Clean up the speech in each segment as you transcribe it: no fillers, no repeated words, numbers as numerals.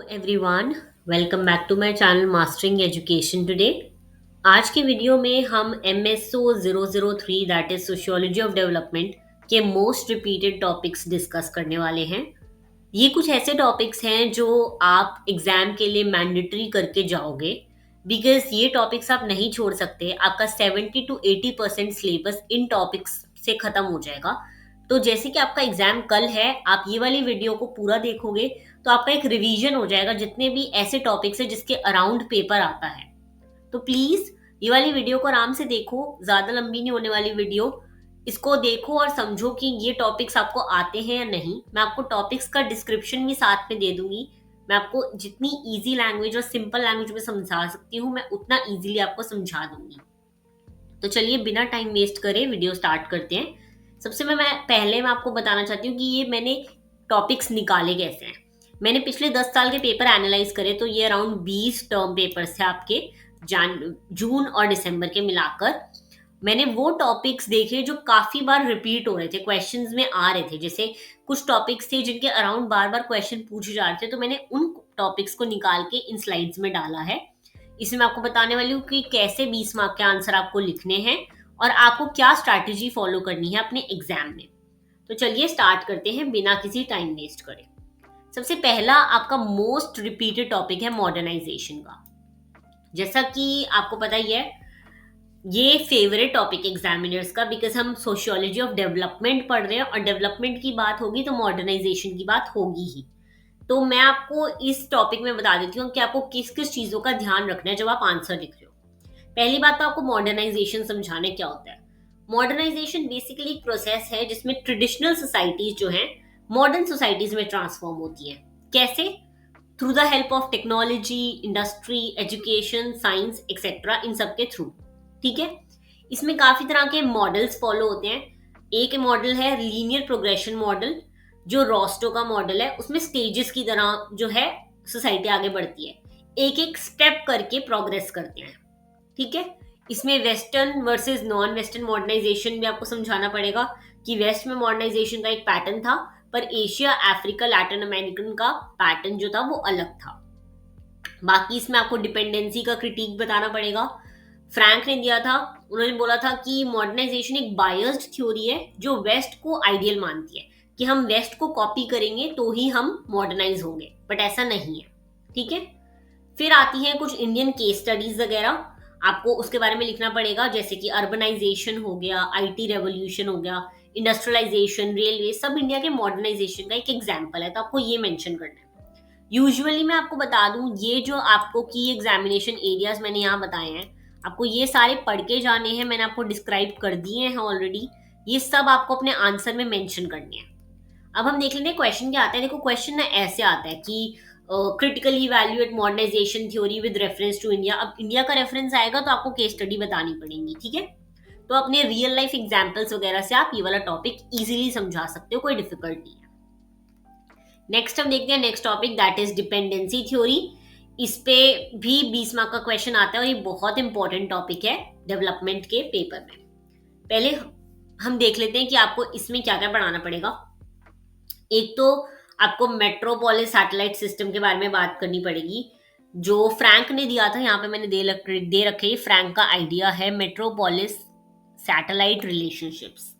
Everyone, welcome back to my channel Mastering Education today. आज की video में हम MSO 003 that is sociology of development के most repeated topics discuss करने वाले हैं। ये कुछ ऐसे टॉपिक्स हैं जो आप एग्जाम के लिए मैंडेटरी करके जाओगे, बिकॉज ये टॉपिक्स आप नहीं छोड़ सकते। आपका 70 to 80% सिलेबस इन टॉपिक्स से खत्म हो जाएगा। तो जैसे कि आपका एग्जाम कल है, आप ये वाली वीडियो को पूरा देखोगे तो आपका एक रिवीजन हो जाएगा जितने भी ऐसे टॉपिक्स है जिसके अराउंड पेपर आता है। तो प्लीज ये वाली वीडियो को आराम से देखो, ज्यादा लंबी नहीं होने वाली वीडियो। इसको देखो और समझो कि ये टॉपिक्स आपको आते हैं या नहीं। मैं आपको टॉपिक्स का डिस्क्रिप्शन भी साथ में दे दूंगी। मैं आपको जितनी इजी लैंग्वेज और सिंपल लैंग्वेज में समझा सकती हूँ, मैं उतना इजीली आपको समझा दूंगी। तो चलिए बिना टाइम वेस्ट करे वीडियो स्टार्ट करते हैं। सबसे मैं आपको बताना चाहती हूँ कि ये मैंने टॉपिक्स निकाले कैसे हैं। मैंने पिछले 10 साल के पेपर एनालाइज करे तो ये अराउंड 20 टर्म पेपर्स थे आपके जून और दिसंबर के मिलाकर। मैंने वो टॉपिक्स देखे जो काफी बार रिपीट हो रहे थे, क्वेश्चंस में आ रहे थे। जैसे कुछ टॉपिक्स थे जिनके अराउंड बार बार क्वेश्चन पूछे जा रहे थे, तो मैंने उन टॉपिक्स को निकाल के इन स्लाइड्स में डाला है। इसमें मैं आपको बताने वाली हूँ कि कैसे 20 मार्क के आंसर आपको लिखने हैं और आपको क्या स्ट्रैटेजी फॉलो करनी है अपने एग्जाम में। तो चलिए स्टार्ट करते हैं बिना किसी टाइम वेस्ट करे। सबसे पहला आपका मोस्ट रिपीटेड टॉपिक है मॉडर्नाइजेशन का। जैसा कि आपको पता ही है, ये फेवरेट टॉपिक एग्जामिनर्स का, बिकॉज हम सोशियोलॉजी ऑफ डेवलपमेंट पढ़ रहे हैं और डेवलपमेंट की बात होगी तो मॉडर्नाइजेशन की बात होगी ही। तो मैं आपको इस टॉपिक में बता देती हूँ कि आपको किस किस चीजों का ध्यान रखना है जब आप आंसर लिख रहे हो। पहली बात तो आपको मॉडर्नाइजेशन समझाने क्या होता है। मॉडर्नाइजेशन बेसिकली एक प्रोसेस है जिसमें ट्रेडिशनल सोसाइटीज जो हैं मॉडर्न सोसाइटीज में ट्रांसफॉर्म होती है। कैसे? Through the help of technology, industry, education, science etcetera, इन सब के थ्रू। ठीक है। इसमें काफी तरह के मॉडल्स फॉलो होते हैं। एक मॉडल है लीनियर प्रोग्रेशन मॉडल, जो रोस्टो का मॉडल है। उसमें स्टेजेस की तरह जो है सोसाइटी आगे बढ़ती है, एक एक स्टेप करके प्रोग्रेस करते हैं। ठीक है। इसमें western versus non western modernisation भी आपको समझाना पड़ेगा कि वेस्ट में मॉडर्नाइजेशन का एक पैटर्न था, पर एशिया, अफ्रीका, लैटिन अमेरिकन का पैटर्न जो था वो अलग था। बाकी इसमें आपको डिपेंडेंसी का क्रिटिक बताना पड़ेगा। फ्रैंक ने दिया था, उन्होंने बोला था कि मॉडर्नाइजेशन एक बायस्ड थ्योरी है जो वेस्ट को आइडियल मानती है कि हम वेस्ट को कॉपी करेंगे तो ही हम मॉडर्नाइज होंगे, बट ऐसा नहीं है। ठीक है। फिर आती हैं कुछ इंडियन केस स्टडीज वगैरह, आपको उसके बारे में लिखना पड़ेगा। जैसे कि अर्बनाइजेशन हो गया, IT रेवोल्यूशन हो गया, इंडस्ट्रियलाइजेशन, रेलवे, सब इंडिया के मॉडर्नाइजेशन का एक एग्जाम्पल है, तो आपको ये मेंशन करना है। यूजुअली मैं आपको बता दूं, ये जो आपको की एग्जामिनेशन एरियाज मैंने यहाँ बताए हैं, आपको ये सारे पढ़ के जाने हैं। मैंने आपको डिस्क्राइब कर दिए हैं ऑलरेडी। ये सब आपको अपने आंसर में मेंशन करने हैं। अब हम देख लेते हैं क्वेश्चन क्या आता है। देखो क्वेश्चन ना ऐसे आता है कि critically evaluate modernisation theory with reference to India. अब इंडिया का रेफरेंस आएगा तो आपको केस स्टडी बतानी पड़ेगी। ठीक है। तो अपने रियल लाइफ एग्जांपल्स वगैरह से आप ये वाला टॉपिक इजीली समझा सकते हो, कोई डिफिकल्ट नहीं है। नेक्स्ट हम देखते हैं next topic, that is dependency theory. इस पे भी 20 मार्क का क्वेश्चन आता है और ये बहुत इंपॉर्टेंट टॉपिक है डेवलपमेंट के पेपर में। पहले हम देख लेते हैं कि आपको इसमें क्या क्या पढ़ाना पड़ेगा। एक तो आपको मेट्रोपोलिस सैटेलाइट सिस्टम के बारे में बात करनी पड़ेगी, जो फ्रैंक ने दिया था। यहाँ पे मैंने दे रखे, फ्रैंक का आइडिया है मेट्रोपोलिस सैटेलाइट रिलेशनशिप्स।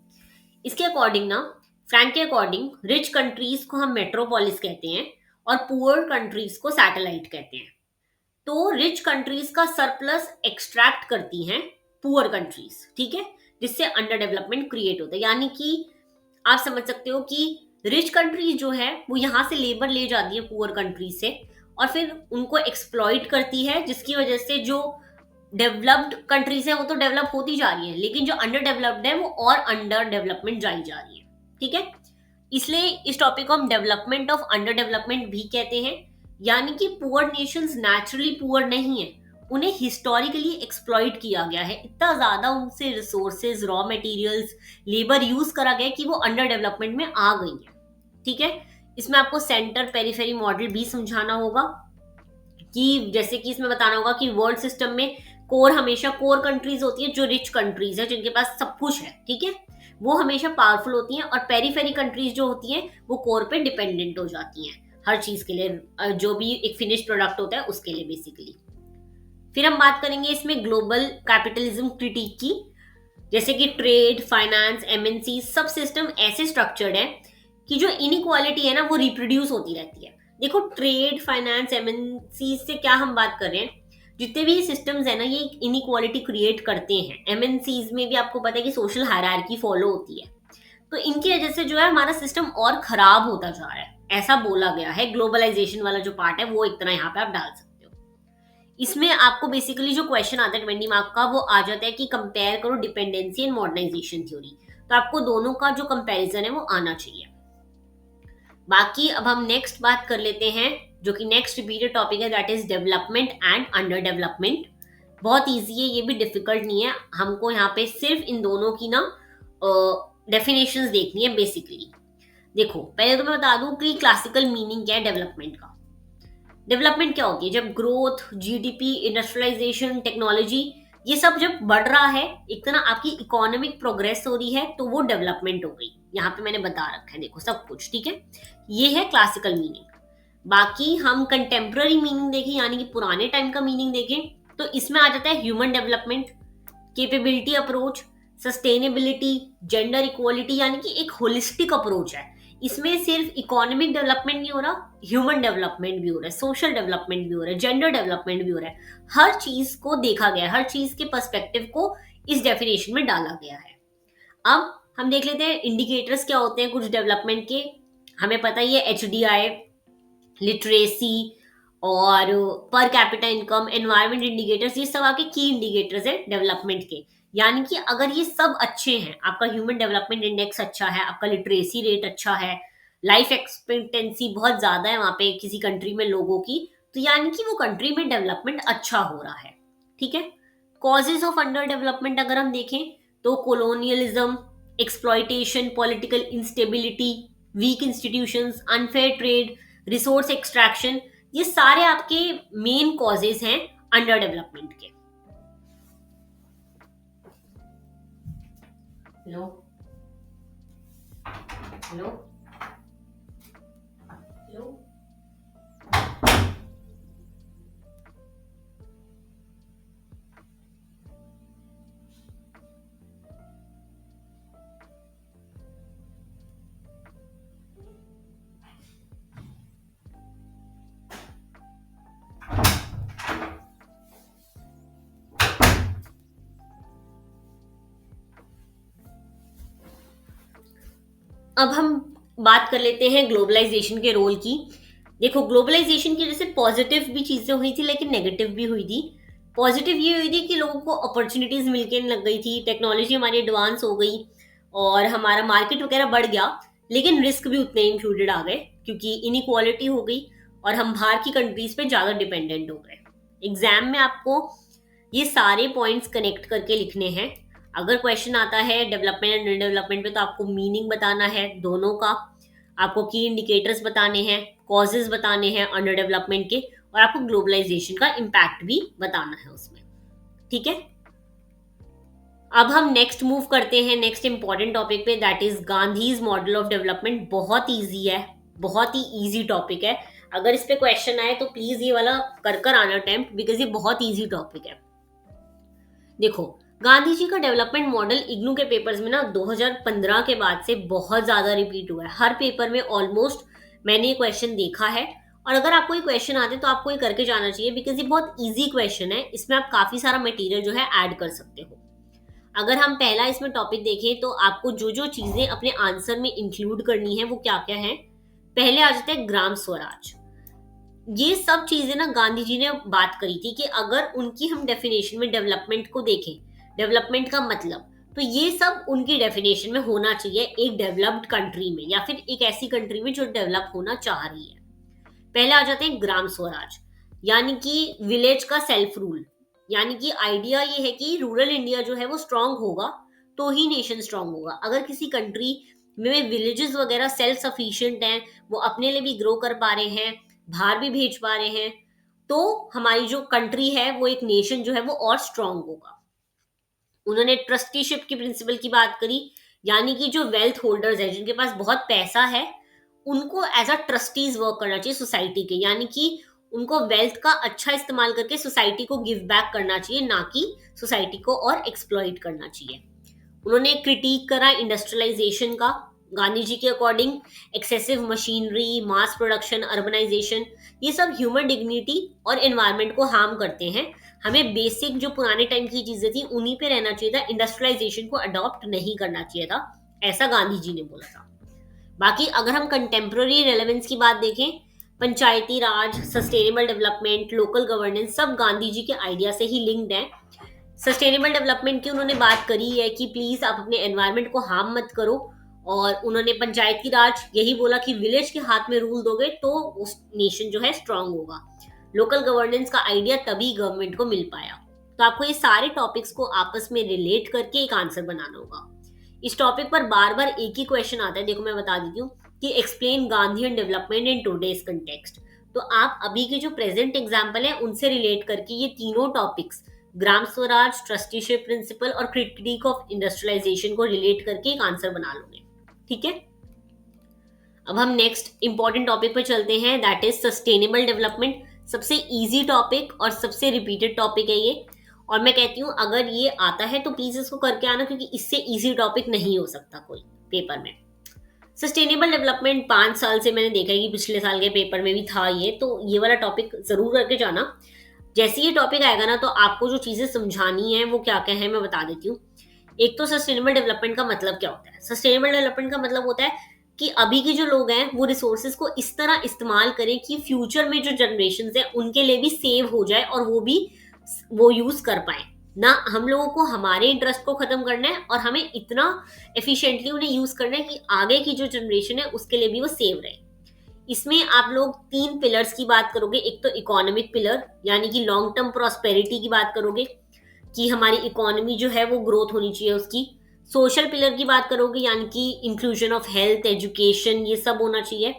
इसके अकॉर्डिंग ना, फ्रैंक के अकॉर्डिंग रिच कंट्रीज को हम मेट्रोपोलिस कहते हैं और पुअर कंट्रीज को सैटेलाइट कहते हैं। तो रिच कंट्रीज का सरप्लस एक्सट्रैक्ट करती हैं पुअर कंट्रीज। ठीक है। जिससे अंडर डेवलपमेंट क्रिएट होता है। यानी कि आप समझ सकते हो कि रिच कंट्रीज जो है वो यहाँ से लेबर ले जाती है पुअर कंट्रीज से और फिर उनको एक्सप्लॉइट करती है, जिसकी वजह से जो डेवलप्ड कंट्रीज है वो तो डेवलप होती जा रही है, लेकिन जो अंडर डेवलप्ड है वो और अंडर डेवलपमेंट जाई जा रही है। ठीक है। इसलिए इस टॉपिक को हम डेवलपमेंट ऑफ अंडर डेवलपमेंट भी कहते हैं। यानी कि पुअर नेशंस नेचुरली पुअर नहीं है, उन्हें हिस्टोरिकली एक्सप्लॉइट किया गया है। इतना ज्यादा उनसे resources, raw materials, labour use करा गया कि वो अंडर डेवलपमेंट में आ गई है। ठीक है। इसमें आपको सेंटर पेरिफेरी मॉडल भी समझाना होगा कि जैसे कि इसमें बताना होगा कि वर्ल्ड सिस्टम में कोर हमेशा कोर कंट्रीज होती है, जो रिच कंट्रीज है जिनके पास सब कुछ है। ठीक है। वो हमेशा पावरफुल होती हैं और पेरिफेरी कंट्रीज जो होती हैं वो कोर पे डिपेंडेंट हो जाती हैं। हर चीज के लिए, जो भी एक फिनिश प्रोडक्ट होता है उसके लिए बेसिकली। फिर हम बात करेंगे इसमें ग्लोबल कैपिटलिज्म क्रिटिक की, जैसे कि ट्रेड, फाइनेंस, एमएनसी सब सिस्टम ऐसे स्ट्रक्चर्ड है कि जो इनइक्वालिटी है ना वो रिप्रोड्यूस होती रहती है। देखो, ट्रेड, फाइनेंस, एमएनसी से क्या हम बात कर रहे हैं, जितने भी सिस्टम्स है ना ये इनइक्वालिटी क्रिएट करते हैं। एमएनसीज में भी आपको पता है कि सोशल हायरार्की फॉलो होती है, तो इनकी वजह से जो है हमारा सिस्टम और खराब होता जा रहा है, ऐसा बोला गया है। ग्लोबलाइजेशन वाला जो पार्ट है वो इतना यहाँ पे आप डाल सकते हो। इसमें आपको बेसिकली जो क्वेश्चन आता है 20 मार्क का, वो आ जाता है कि कंपेयर करो डिपेंडेंसी एंड मॉडर्नाइजेशन थ्योरी। तो आपको दोनों का जो कंपैरिजन है वो आना चाहिए। बाकी अब हम नेक्स्ट बात कर लेते हैं, जो कि नेक्स्ट रिपीटेड टॉपिक है, that is development and under development. बहुत ईजी है, ये भी डिफिकल्ट नहीं है। हमको यहाँ पे सिर्फ इन दोनों की ना डेफिनेशंस देखनी है बेसिकली। देखो, पहले तो मैं बता दूं कि क्लासिकल मीनिंग क्या है डेवलपमेंट का। डेवलपमेंट क्या होती है, जब ग्रोथ, जीडीपी, इंडस्ट्रियलाइजेशन, टेक्नोलॉजी ये सब जब बढ़ रहा है, एक तरह आपकी इकोनॉमिक प्रोग्रेस हो रही है, तो वो डेवलपमेंट हो गई। यहाँ पे मैंने बता रखा है, देखो सब कुछ ठीक है। ये है क्लासिकल मीनिंग। बाकी हम कंटेम्प्ररी मीनिंग देखें, यानी कि पुराने टाइम का मीनिंग देखें, तो इसमें आ जाता है human development, capability approach, sustainability, gender equality, यानी कि एक होलिस्टिक अप्रोच है। इसमें सिर्फ इकोनॉमिक डेवलपमेंट नहीं हो रहा, ह्यूमन डेवलपमेंट भी हो रहा है, सोशल डेवलपमेंट भी हो रहा है, जेंडर डेवलपमेंट भी हो रहा है। हर चीज को देखा गया है, हर चीज के पर्सपेक्टिव को इस डेफिनेशन में डाला गया है। अब हम देख लेते हैं इंडिकेटर्स क्या होते हैं कुछ डेवलपमेंट के। हमें पता ही है HDI, लिटरेसी और per capita income, environment indicators, ये सब आपके की इंडिकेटर्स है डेवलपमेंट के। यानी कि अगर ये सब अच्छे हैं, आपका ह्यूमन डेवलपमेंट इंडेक्स अच्छा है, आपका लिटरेसी रेट अच्छा है, लाइफ एक्सपेक्टेंसी बहुत ज्यादा है वहां पे किसी कंट्री में लोगों की, तो यानी कि वो कंट्री में डेवलपमेंट अच्छा हो रहा है। ठीक है। कॉजेज ऑफ अंडर डेवलपमेंट अगर हम देखें, तो colonialism, exploitation, political instability, weak institutions, unfair trade, resource extraction, ये सारे आपके मेन कॉजेज हैं अंडर डेवलपमेंट के। Hello hello hello. अब हम बात कर लेते हैं ग्लोबलाइजेशन के रोल की। देखो, ग्लोबलाइजेशन की वजह से पॉजिटिव भी चीजें हुई थी लेकिन नेगेटिव भी हुई थी। पॉजिटिव ये हुई थी कि लोगों को अपॉर्चुनिटीज मिलके लग गई थी, टेक्नोलॉजी हमारी एडवांस हो गई और हमारा मार्केट वगैरह बढ़ गया, लेकिन रिस्क भी उतने इंक्लूडेड आ गए क्योंकि इनइक्वालिटी हो गई और हम बाहर की कंट्रीज पे ज्यादा डिपेंडेंट हो गए। एग्जाम में आपको ये सारे पॉइंट्स कनेक्ट करके लिखने हैं। अगर क्वेश्चन आता है डेवलपमेंट एंड डेवलपमेंट पे, तो आपको मीनिंग बताना है दोनों का, आपको की इंडिकेटर्स बताने हैं, कॉजेज बताने हैं अंडर डेवलपमेंट के, और आपको ग्लोबलाइजेशन का इम्पैक्ट भी बताना है उसमें। ठीक है। अब हम नेक्स्ट मूव करते हैं नेक्स्ट इंपॉर्टेंट टॉपिक पे, that is Gandhi's model of development. बहुत ईजी है, बहुत ही ईजी टॉपिक है। अगर इस पे क्वेश्चन आए तो प्लीज ये वाला कर कर आना अटेम्प्ट, बिकॉज ये बहुत ईजी टॉपिक है। देखो, गांधी जी का डेवलपमेंट मॉडल इग्नू के पेपर्स में ना 2015 के बाद से बहुत ज्यादा रिपीट हुआ है। हर पेपर में ऑलमोस्ट मैंने ये क्वेश्चन देखा है, और अगर आपको ये क्वेश्चन आते तो आपको ये करके जाना चाहिए, बिकॉज ये बहुत इजी क्वेश्चन है। इसमें आप काफी सारा मटेरियल जो है ऐड कर सकते हो। अगर हम पहला इसमें टॉपिक देखें, तो आपको जो जो चीजें अपने आंसर में इंक्लूड करनी है वो क्या क्या है। पहले आ जाता है ग्राम स्वराज। ये सब चीजें ना गांधी जी ने बात करी थी कि अगर उनकी हम डेफिनेशन में डेवलपमेंट को देखें, डेवलपमेंट का मतलब, तो ये सब उनकी डेफिनेशन में होना चाहिए एक डेवलप्ड कंट्री में, या फिर एक ऐसी कंट्री में जो डेवलप होना चाह रही है। पहले आ जाते हैं ग्राम स्वराज, यानी कि विलेज का सेल्फ रूल। यानी कि आइडिया ये है कि रूरल इंडिया जो है वो स्ट्रांग होगा तो ही नेशन स्ट्रांग होगा। अगर किसी कंट्री में विलेजेस वगैरह सेल्फ सफिशिएंट हैं, वो अपने लिए भी ग्रो कर पा रहे हैं, बाहर भी भेज पा रहे हैं, तो हमारी जो कंट्री है वो एक नेशन जो है वो और स्ट्रांग होगा। उन्होंने ट्रस्टीशिप की प्रिंसिपल की बात करी, यानी कि जो वेल्थ होल्डर्स है, जिनके पास बहुत पैसा है, उनको एज अ ट्रस्टीज वर्क करना चाहिए सोसाइटी के, यानी कि उनको वेल्थ का अच्छा इस्तेमाल करके सोसाइटी को गिव बैक करना चाहिए, ना कि सोसाइटी को और एक्सप्लॉइट करना चाहिए। उन्होंने क्रिटिक करा इंडस्ट्रियलाइजेशन का। गांधी जी के according excessive machinery, mass production, urbanisation, ये सब ह्यूमन डिग्निटी और एनवायरनमेंट को हार्म करते हैं। हमें बेसिक जो पुराने टाइम की चीजें थी उन्हीं पे रहना चाहिए था, इंडस्ट्रियलाइजेशन को अडॉप्ट नहीं करना चाहिए था, ऐसा गांधी जी ने बोला था। बाकी अगर हम कंटेम्प्रेरी रेलेवेंस की बात देखें, पंचायती राज, सस्टेनेबल डेवलपमेंट, लोकल गवर्नेंस, सब गांधी जी के आइडिया से ही लिंक्ड है। सस्टेनेबल डेवलपमेंट की उन्होंने बात करी है कि प्लीज आप अपने एनवायरनमेंट को हार्म मत करो, और उन्होंने पंचायती राज यही बोला कि विलेज के हाथ में रूल दोगे तो उस नेशन जो है स्ट्रांग होगा। लोकल गवर्नेंस का आइडिया तभी गवर्नमेंट को मिल पाया। तो आपको ये सारे टॉपिक्स को आपस में रिलेट करके एक आंसर बनाना होगा। इस टॉपिक पर बार बार एक ही क्वेश्चन आता है, देखो मैं बता देती हूँ कि explain Gandhian development in today's context. तो आप अभी के जो प्रेजेंट एग्जाम्पल है उनसे रिलेट करके ये तीनों topics, Gram Swaraj, trusteeship principal और क्रिटिक ऑफ इंडस्ट्रियलाइजेशन को रिलेट करके एक आंसर बना लोगे। ठीक है, अब हम नेक्स्ट इंपॉर्टेंट टॉपिक पर चलते हैं, दैट इज सस्टेनेबल डेवलपमेंट। सबसे इजी टॉपिक और सबसे रिपीटेड टॉपिक है ये, और मैं कहती हूँ अगर ये आता है तो प्लीज इसको करके आना, क्योंकि इससे इजी टॉपिक नहीं हो सकता कोई पेपर में। सस्टेनेबल डेवलपमेंट 5 साल से मैंने देखा है कि पिछले साल के पेपर में भी था ये, तो ये वाला टॉपिक जरूर करके जाना। जैसे ये टॉपिक आएगा ना तो आपको जो चीजें समझानी है वो क्या क्या है मैं बता देती हूँ। एक तो सस्टेनेबल डेवलपमेंट का मतलब क्या होता है। सस्टेनेबल डेवलपमेंट का मतलब होता है कि अभी के जो लोग हैं वो रिसोर्सेज को इस तरह इस्तेमाल करें कि फ्यूचर में जो जनरेशन है उनके लिए भी सेव हो जाए और वो भी वो यूज कर पाए। ना हम लोगों को हमारे इंटरेस्ट को खत्म करना है और हमें इतना एफिशिएंटली उन्हें यूज करना है कि आगे की जो जनरेशन है उसके लिए भी वो सेव रहे। इसमें आप लोग 3 पिलर्स की बात करोगे। एक तो इकोनॉमिक पिलर, यानी कि लॉन्ग टर्म प्रॉस्पेरिटी की बात करोगे कि हमारी इकोनॉमी जो है वो ग्रोथ होनी चाहिए उसकी। सोशल पिलर की बात करोगे, यानी कि इंक्लूजन ऑफ हेल्थ, एजुकेशन, ये सब होना चाहिए।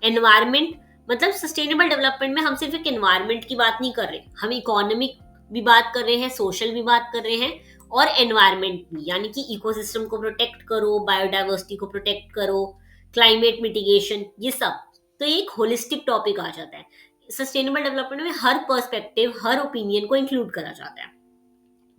एनवायरमेंट, मतलब सस्टेनेबल डेवलपमेंट में हम सिर्फ एक एनवायरमेंट की बात नहीं कर रहे, हम इकोनॉमिक भी बात कर रहे हैं, सोशल भी बात कर रहे हैं और एनवायरमेंट भी, यानी कि इकोसिस्टम को प्रोटेक्ट करो, बायोडाइवर्सिटी को प्रोटेक्ट करो, क्लाइमेट मिटिगेशन, ये सब। तो ये एक होलिस्टिक टॉपिक आ जाता है। सस्टेनेबल डेवलपमेंट में हर पर्सपेक्टिव, हर ओपिनियन को इंक्लूड करा जाता है।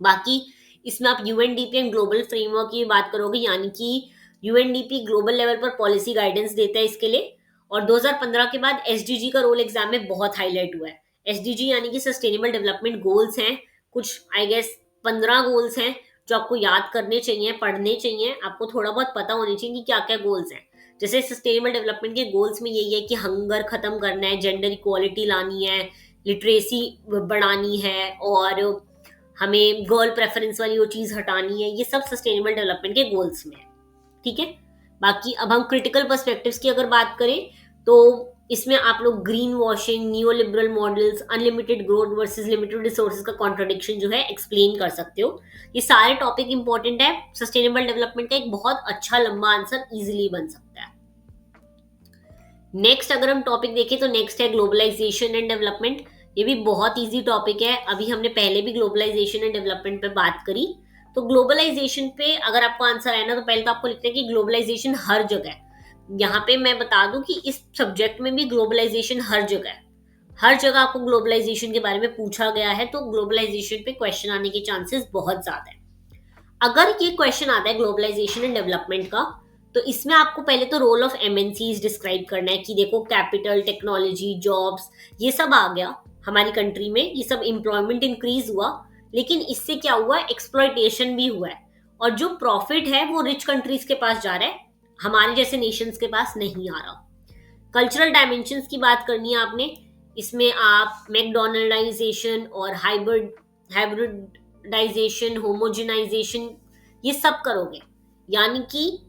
बाकी इसमें आप यूएनडीपी एंड ग्लोबल फ्रेमवर्क की बात करोगे, यानी कि यूएनडीपी ग्लोबल लेवल पर पॉलिसी गाइडेंस देता है इसके लिए। और 2015 के बाद एसडीजी का रोल एग्जाम में बहुत हाईलाइट हुआ है। एसडीजी यानी कि सस्टेनेबल डेवलपमेंट गोल्स हैं, कुछ आई गेस 15 गोल्स हैं जो आपको याद करने चाहिए, पढ़ने चाहिए, आपको थोड़ा बहुत पता होने चाहिए कि क्या क्या गोल्स हैं। जैसे सस्टेनेबल डेवलपमेंट के गोल्स में यही है कि हंगर खत्म करना है, जेंडर इक्वालिटी लानी है, लिटरेसी बढ़ानी है, और हमें गर्ल प्रेफरेंस वाली वो चीज हटानी है। ये सब सस्टेनेबल डेवलपमेंट के गोल्स में है। ठीक है, बाकी अब हम क्रिटिकल पर्सपेक्टिव्स की अगर बात करें तो इसमें आप लोग green washing, neo liberal models, unlimited growth versus limited resources का कॉन्ट्रडिक्शन जो है एक्सप्लेन कर सकते हो। ये सारे टॉपिक इंपॉर्टेंट है। सस्टेनेबल डेवलपमेंट का एक बहुत अच्छा लंबा आंसर इजीली बन सकता है। नेक्स्ट अगर हम टॉपिक देखें तो नेक्स्ट है ग्लोबलाइजेशन एंड डेवलपमेंट। ये भी बहुत इजी टॉपिक है, अभी हमने पहले भी ग्लोबलाइजेशन एंड डेवलपमेंट पे बात करी। तो ग्लोबलाइजेशन पे अगर आपको आंसर है ना तो पहले तो आपको लिखना है कि ग्लोबलाइजेशन हर जगह है। यहाँ पे मैं बता दूं कि इस सब्जेक्ट में भी ग्लोबलाइजेशन हर जगह है, हर जगह आपको ग्लोबलाइजेशन के बारे में पूछा गया है, तो ग्लोबलाइजेशन पे क्वेश्चन आने के चांसेस बहुत ज्यादा है। अगर ये क्वेश्चन आता है ग्लोबलाइजेशन एंड डेवलपमेंट का, तो इसमें आपको पहले तो रोल ऑफ एमएनसीज डिस्क्राइब करना है कि देखो कैपिटल, टेक्नोलॉजी, जॉब्स, ये सब आ गया हमारी कंट्री में, ये सब एम्प्लॉयमेंट इंक्रीज हुआ, लेकिन इससे क्या हुआ, एक्सप्लॉयटेशन भी हुआ है, और जो प्रॉफिट है वो रिच कंट्रीज के पास जा रहा है, हमारे जैसे नेशंस के पास नहीं आ रहा। कल्चरल डायमेंशंस की बात करनी है आपने, इसमें आप मैकडोनल्डाइजेशन और हाइब्रिडाइजेशन, होमोजेनाइजेशन, ये सब करोगे, यानी कि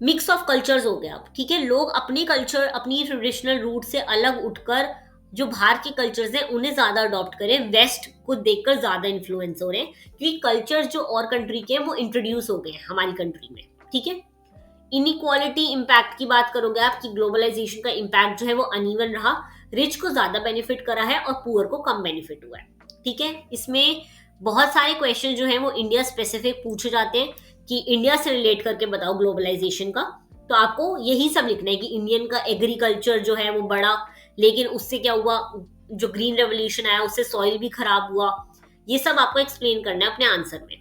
मिक्स ऑफ कल्चर्स हो गया। ठीक है, लोग अपनी कल्चर, अपनी ट्रेडिशनल रूट से अलग उठकर जो बाहर के कल्चर्स हैं उन्हें ज्यादा अडॉप्ट करें, वेस्ट को देखकर ज्यादा इन्फ्लुएंस हो रहे हैं, क्योंकि कल्चर्स जो और कंट्री के हैं वो इंट्रोड्यूस हो गए हैं हमारी कंट्री में। ठीक है, इनइक्वालिटी इम्पैक्ट की बात करोगे आप कि ग्लोबलाइजेशन का इम्पैक्ट जो है वो अनइवन रहा, रिच को ज्यादा बेनिफिट करा है और पुअर को कम बेनिफिट हुआ है। ठीक है, इसमें बहुत सारे क्वेश्चन जो हैं वो इंडिया स्पेसिफिक पूछे जाते हैं कि इंडिया से रिलेट करके बताओ ग्लोबलाइजेशन का। तो आपको यही सब लिखना है कि इंडियन का एग्रीकल्चर जो है वो बढ़ा, लेकिन उससे क्या हुआ, जो ग्रीन रेवोल्यूशन आया उससे सॉइल भी खराब हुआ। ये सब आपको एक्सप्लेन करना है अपने आंसर में।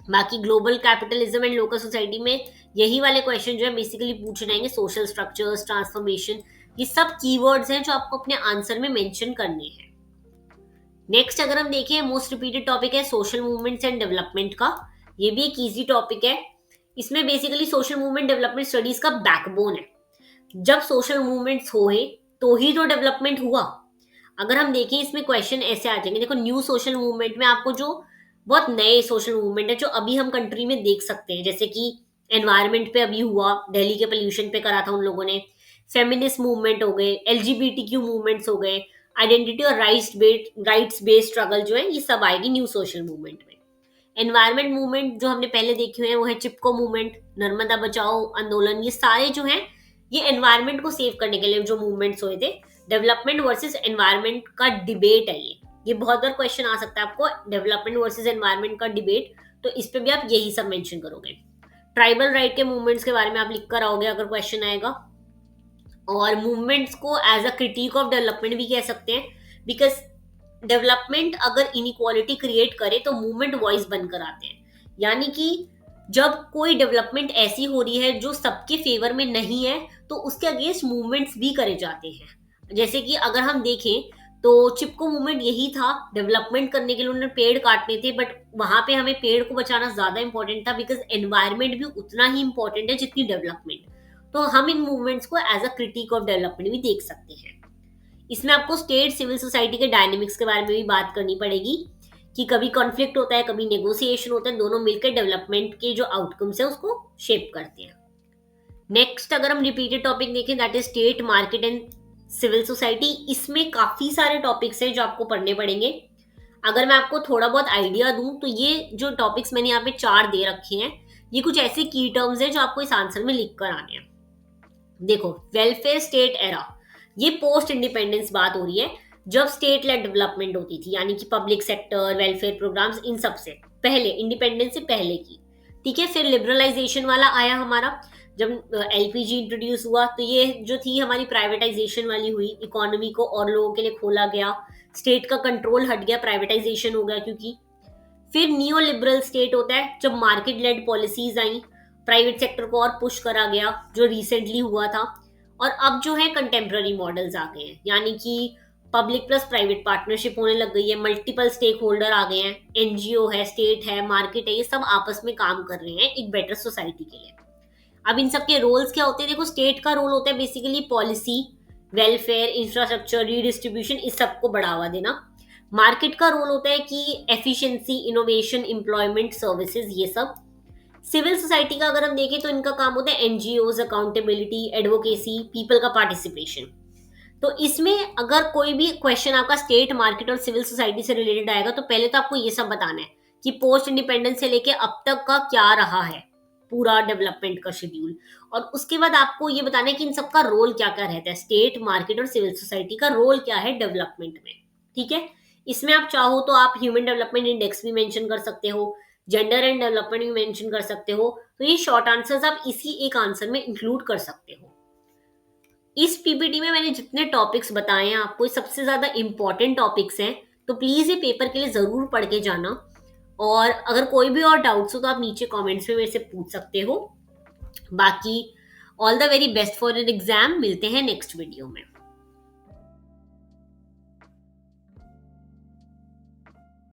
बाकी global capitalism and local society में यही वाले क्वेश्चन जो है बेसिकली पूछे जाएंगे, सोशल स्ट्रक्चर्स, ट्रांसफॉर्मेशन, ये सब कीवर्ड्स हैं जो आपको अपने आंसर में मेंशन करने हैं। नेक्स्ट अगर हम देखें, मोस्ट रिपीटेड टॉपिक है सोशल मूवमेंट्स एंड डेवलपमेंट का। ये भी एक इजी टॉपिक है। इसमें basically social movement development studies का बैकबोन है। जब सोशल मूवमेंट्स हुए तो ही तो डेवलपमेंट हुआ। अगर हम देखें इसमें क्वेश्चन ऐसे आ जाएंगे, देखो न्यू सोशल मूवमेंट में आपको जो बहुत नए सोशल मूवमेंट है जो अभी हम कंट्री में देख सकते हैं, जैसे कि एनवायरमेंट पे अभी हुआ, दिल्ली के पोल्यूशन पे करा था उन लोगों ने, फेमिनिस्ट मूवमेंट हो गए, एलजीबीटीक्यू मूवमेंट्स हो गए, आइडेंटिटी और राइट्स बेस्ड स्ट्रगल जो है, ये सब आएगी न्यू सोशल मूवमेंट में। एनवायरमेंट मूवमेंट जो हमने पहले देखे हुए हैं वो है चिपको मूवमेंट, नर्मदा बचाओ आंदोलन, ये सारे जो हैं ये एनवायरमेंट को सेव करने के लिए जो मूवमेंट्स हुए थे। डेवलपमेंट वर्सेस एनवायरमेंट का डिबेट है ये बहुत बार क्वेश्चन आ सकता है आपको, डेवलपमेंट वर्सेस एनवायरमेंट का डिबेट, तो इस पे भी आप यही सब मेंशन करोगे। ट्राइबल राइट के मूवमेंट्स के बारे में आप लिख कर आओगे अगर क्वेश्चन आएगा। और मूवमेंट्स को as a critique of development भी कह सकते हैं, बिकॉज डेवलपमेंट अगर इनइक्वालिटी क्रिएट करे तो मूवमेंट वॉइस बनकर आते हैं। यानी कि जब कोई डेवलपमेंट ऐसी हो रही है जो सबके फेवर में नहीं है तो उसके अगेंस्ट मूवमेंट्स भी करे जाते हैं। जैसे कि अगर हम देखें तो चिपको मूवमेंट यही था, डेवलपमेंट करने के लिए उन्होंने पेड़ काटने थे, बट वहां पे हमें पेड़ को बचाना ज्यादा इंपॉर्टेंट था, बिकॉज एनवायरमेंट भी उतना ही इंपॉर्टेंट है जितनी डेवलपमेंट। तो हम इन मूवमेंट्स को as a critique of development भी देख सकते हैं। इसमें आपको स्टेट सिविल सोसाइटी के डायनेमिक्स के बारे में भी बात करनी पड़ेगी कि कभी कॉन्फ्लिक्ट होता है, कभी नेगोशिएशन होता है, दोनों मिलकर डेवलपमेंट के जो आउटकम्स है उसको शेप करते हैं। नेक्स्ट अगर हम रिपीटेड टॉपिक देखें, that is state, market and civil society. इसमें काफी सारे टॉपिक्स हैं जो आपको पढ़ने पड़ेंगे। अगर मैं आपको थोड़ा बहुत आइडिया दूं तो ये जो टॉपिक्स मैंने यहाँ पे 4 दे रखे हैं, ये कुछ ऐसे की टर्म्स हैं जो आपको इस आंसर में लिख कर आने हैं। देखो, वेलफेयर स्टेट एरा, ये पोस्ट इंडिपेंडेंस बात हो रही है, जब स्टेट लेड डेवलपमेंट होती थी, यानी कि पब्लिक सेक्टर वेलफेयर प्रोग्राम्स इन सब से पहले, इंडिपेंडेंस से पहले की। ठीक है, फिर लिबरलाइजेशन वाला आया हमारा, जब एलपीजी इंट्रोड्यूस हुआ तो ये जो थी हमारी प्राइवेटाइजेशन वाली हुई, इकोनॉमी को और लोगों के लिए खोला गया, स्टेट का कंट्रोल हट गया, प्राइवेटाइजेशन हो गया क्योंकि। फिर नियो लिबरल स्टेट होता है जब मार्केट लेड पॉलिसीज आई, प्राइवेट सेक्टर को और पुश करा गया, जो रिसेंटली हुआ था। और अब जो है कंटेम्प्ररी मॉडल्स आ गए हैं, यानी कि पब्लिक प्लस प्राइवेट पार्टनरशिप होने लग गई है, मल्टीपल स्टेक होल्डर आ गए हैं, एनजीओ है, स्टेट है, मार्केट है, ये सब आपस में काम कर रहे हैं एक बेटर सोसाइटी के लिए। अब इन सब के रोल्स क्या होते हैं, देखो स्टेट का रोल होता है basically policy, welfare, infrastructure, redistribution, इस सबको बढ़ावा देना। मार्केट का रोल होता है कि एफिशिएंसी, इनोवेशन, एम्प्लॉयमेंट, सर्विसेज, ये सब। सिविल सोसाइटी का अगर हम देखें तो इनका काम होता है एनजीओज, अकाउंटेबिलिटी, एडवोकेसी, पीपल का पार्टिसिपेशन। तो इसमें अगर कोई भी क्वेश्चन आपका स्टेट, मार्केट और सिविल सोसाइटी से रिलेटेड आएगा तो पहले तो आपको ये सब बताना है कि पोस्ट इंडिपेंडेंस से लेके अब तक का क्या रहा है पूरा डेवलपमेंट का शेड्यूल, और उसके बाद आपको ये बताना है कि इन सबका रोल क्या क्या रहता है, स्टेट, मार्केट और सिविल सोसाइटी का रोल क्या है डेवलपमेंट में। ठीक है, इसमें आप चाहो तो आप ह्यूमन डेवलपमेंट इंडेक्स भी मेंशन कर सकते हो, जेंडर एंड डेवलपमेंट भी मेंशन कर सकते हो। तो ये शॉर्ट आंसर्स आप इसी एक आंसर में इंक्लूड कर सकते हो। इस पीपीटी में मैंने जितने टॉपिक्स बताए हैं आपको, सबसे ज्यादा इंपॉर्टेंट टॉपिक्स हैं, तो प्लीज ये पेपर के लिए जरूर पढ़ के जाना। और अगर कोई भी और डाउट्स हो तो आप नीचे कमेंट्स में मेरे से पूछ सकते हो। बाकी all the very best for your exam, मिलते हैं नेक्स्ट वीडियो में।